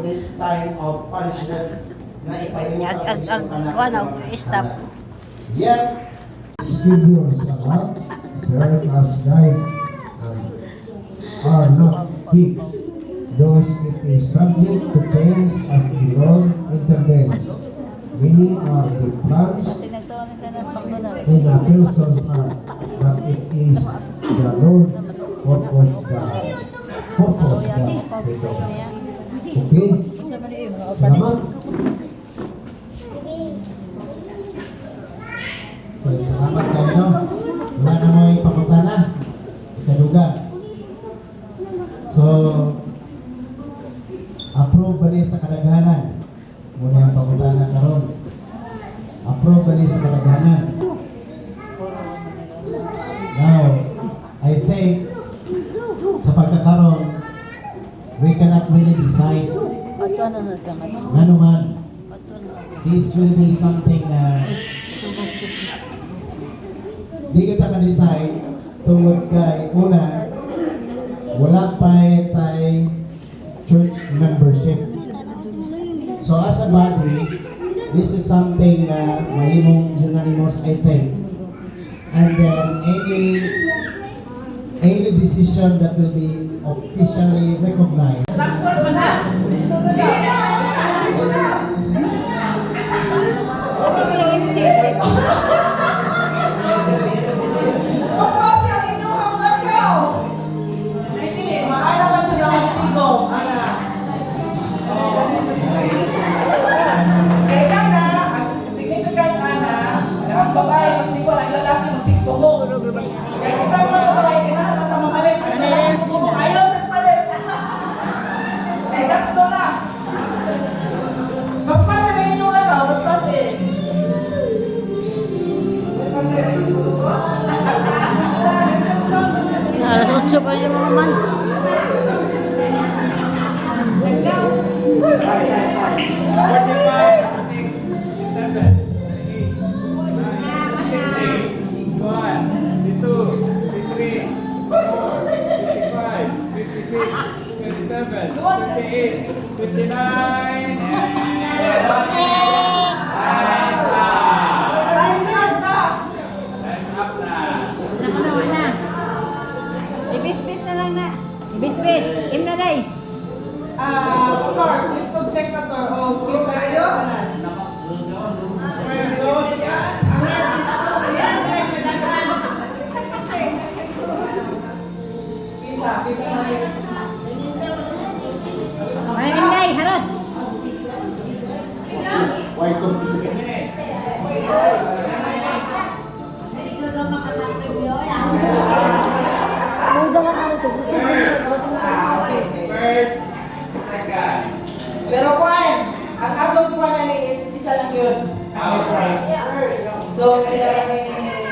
this time of punishment na ipahimutan sa inyong anak. Stop. Yet, Schedules serve as guide and are not fixed. Thus, it is subject to change as the Lord intervenes. Many are the plans in a person's heart, but it is the Lord purpose that prevails. Okay? Salamat. so, salamat kayo, no? Wala na mo ipakutana. Ikaduga. So, approve ba niya sa kadaghanan? Muna yung pakutana karon. Approve ba niya sa kadaghanan? Now, I think, sa pagkakaroon, we cannot really decide ano man. This will be something na di kita ka-decide tungod kay una, wala pa tayo church membership. So as a body, this is something na mahimong unanimous, I think. And then any decision that will be officially recognized. Alas 8 pa yung mga man. Ibis-bis na lang na. Ibis-bis. Im na day. Sir, please go check na sir. Okay, sir. Pisa na yun. Ay, im day. Haros. Why so? Pero kuhan, ang adult kuhan na is isa lang yun. Ang price. So, sila rin